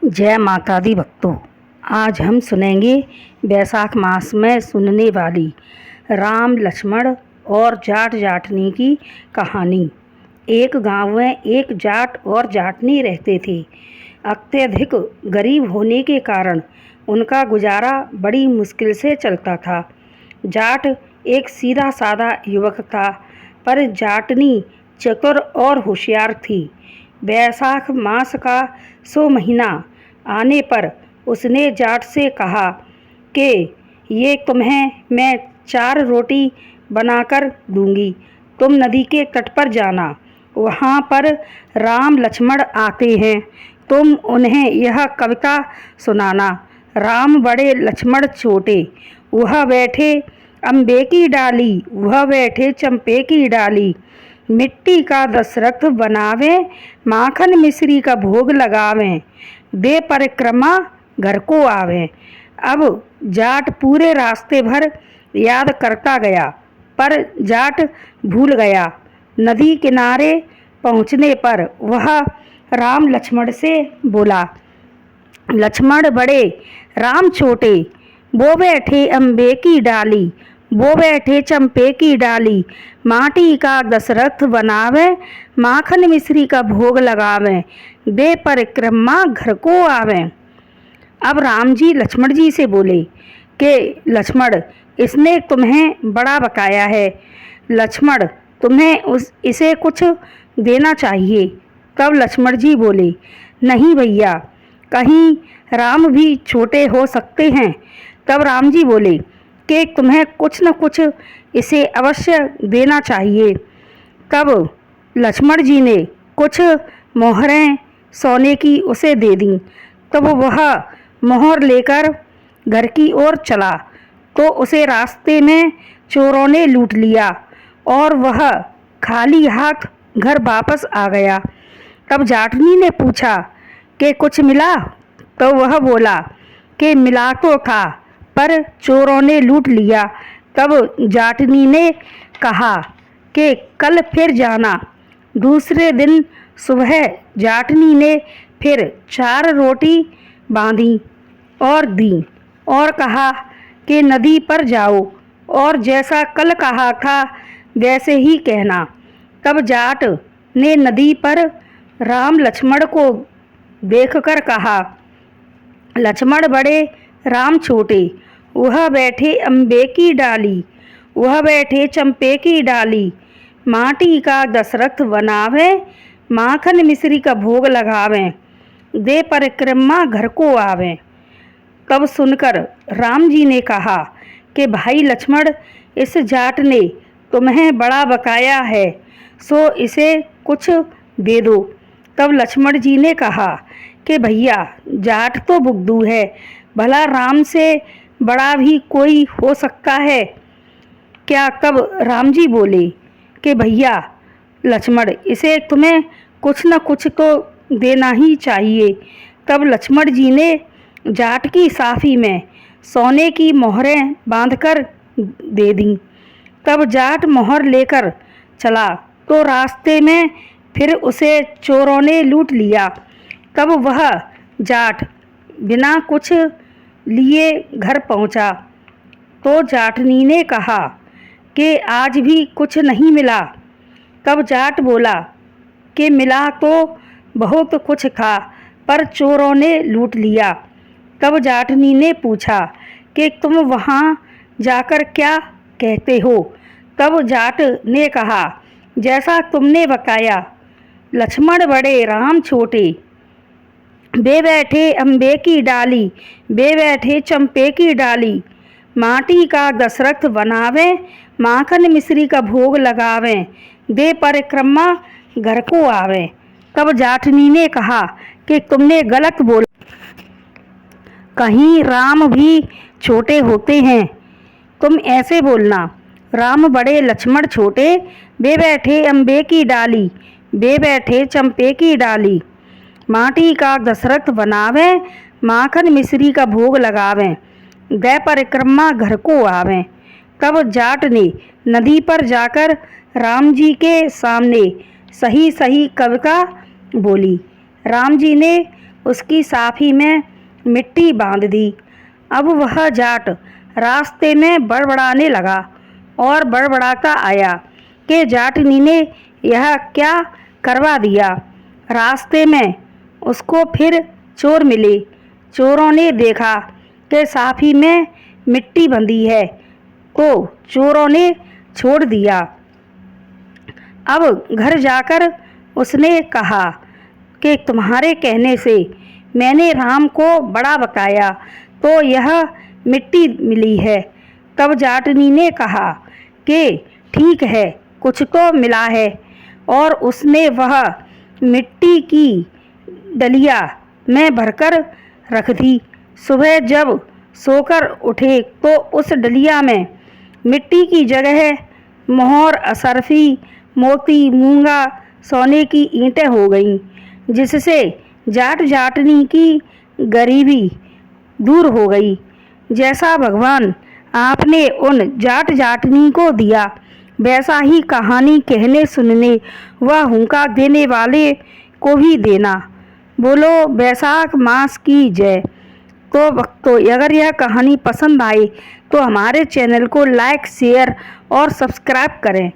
जय माता दी भक्तों। आज हम सुनेंगे बैसाख मास में सुनने वाली राम लक्ष्मण और जाट जाटनी की कहानी। एक गांव में एक जाट और जाटनी रहते थे। अत्यधिक गरीब होने के कारण उनका गुजारा बड़ी मुश्किल से चलता था। जाट एक सीधा साधा युवक था, पर जाटनी चतुर और होशियार थी। बैसाख मास का सो महीना आने पर उसने जाट से कहा कि ये तुम्हें मैं 4 रोटी बनाकर दूंगी, तुम नदी के तट पर जाना, वहाँ पर राम लक्ष्मण आते हैं, तुम उन्हें यह कविता सुनाना। राम बड़े लक्ष्मण छोटे, वह बैठे अम्बे की डाली, वह बैठे चंपे की डाली, मिट्टी का दशरथ बनावे, माखन मिश्री का भोग लगावें, दे परिक्रमा घर को आवें। अब जाट पूरे रास्ते भर याद करता गया, पर जाट भूल गया। नदी किनारे पहुँचने पर वह राम लक्ष्मण से बोला, लक्ष्मण बड़े राम छोटे, वो बैठे अम्बे की डाली, वो बैठे चंपे की डाली, माटी का दशरथ बनावे, माखन मिश्री का भोग लगावे, दे परिक्रमा घर को आवे। अब राम जी लक्ष्मण जी से बोले कि लक्ष्मण, इसने तुम्हें बड़ा बकाया है, लक्ष्मण तुम्हें इसे कुछ देना चाहिए। तब लक्ष्मण जी बोले, नहीं भैया, कहीं राम भी छोटे हो सकते हैं। तब राम जी बोले कि तुम्हें कुछ न कुछ इसे अवश्य देना चाहिए। तब लक्ष्मण जी ने कुछ मोहरें सोने की उसे दे दी। तब वह मोहर लेकर घर की ओर चला तो उसे रास्ते में चोरों ने लूट लिया और वह खाली हाथ घर वापस आ गया। तब जाटनी ने पूछा कि कुछ मिला? तो वह बोला कि मिला तो था, पर चोरों ने लूट लिया। तब जाटनी ने कहा कि कल फिर जाना। दूसरे दिन सुबह जाटनी ने फिर 4 रोटी बांधी और दी और कहा कि नदी पर जाओ और जैसा कल कहा था वैसे ही कहना। तब जाट ने नदी पर राम लक्ष्मण को देखकर कहा, लक्ष्मण बड़े राम छोटे, वह बैठे अम्बे की डाली, वह बैठे चंपे की डाली, माटी का दशरथ बनावे, माखन मिश्री का भोग लगावें, दे परिक्रमा घर को आवें। तब सुनकर राम जी ने कहा कि भाई लक्ष्मण, इस जाट ने तुम्हें बड़ा बकाया है, सो इसे कुछ दे दो। तब लक्ष्मण जी ने कहा कि भैया, जाट तो बुद्धू है, भला राम से बड़ा भी कोई हो सकता है क्या? तब राम जी बोले कि भैया लक्ष्मण, इसे तुम्हें कुछ न कुछ तो देना ही चाहिए। तब लक्ष्मण जी ने जाट की साफी में सोने की मोहरें बांधकर दे दी। तब जाट मोहर लेकर चला तो रास्ते में फिर उसे चोरों ने लूट लिया। तब वह जाट बिना कुछ लिए घर पहुंचा तो जाटनी ने कहा कि आज भी कुछ नहीं मिला। तब जाट बोला कि मिला तो बहुत कुछ था, पर चोरों ने लूट लिया। तब जाटनी ने पूछा कि तुम वहाँ जाकर क्या कहते हो? तब जाट ने कहा, जैसा तुमने बकाया, लक्ष्मण बड़े राम छोटे, बे बैठे अम्बे की डाली, बे बैठे चंपे की डाली, माटी का दशरथ बनावे, माखन मिश्री का भोग लगावें, दे परिक्रमा घर को आवें। तब जाटनी ने कहा कि तुमने गलत बोला, कहीं राम भी छोटे होते हैं, तुम ऐसे बोलना, राम बड़े लक्ष्मण छोटे, बे बैठे अम्बे की डाली, बे बैठे चंपे की डाली, माटी का दशरथ बनावे, माखन मिश्री का भोग लगावें, दे परिक्रमा घर को आवें। तब जाट ने नदी पर जाकर राम जी के सामने सही सही कविता बोली। राम जी ने उसकी साफी में मिट्टी बांध दी। अब वह जाट रास्ते में बड़बड़ाने लगा और बड़बड़ाता आया कि जाटनी ने यह क्या करवा दिया। रास्ते में उसको फिर चोर मिले। चोरों ने देखा कि साफी में मिट्टी बंधी है तो चोरों ने छोड़ दिया। अब घर जाकर उसने कहा कि तुम्हारे कहने से मैंने राम को बड़ा बकाया तो यह मिट्टी मिली है। तब जाटनी ने कहा कि ठीक है, कुछ तो मिला है, और उसने वह मिट्टी की डलिया में भरकर रख दी। सुबह जब सोकर उठे तो उस डलिया में मिट्टी की जगह मोहर, असरफी, मोती, मूंगा, सोने की ईंटें हो गईं, जिससे जाट जाटनी की गरीबी दूर हो गई। जैसा भगवान आपने उन जाट जाटनी को दिया, वैसा ही कहानी कहने सुनने व हुंका देने वाले को भी देना। बोलो बैसाख मास की जय। तो अगर यह कहानी पसंद आए तो हमारे चैनल को लाइक, शेयर और सब्सक्राइब करें।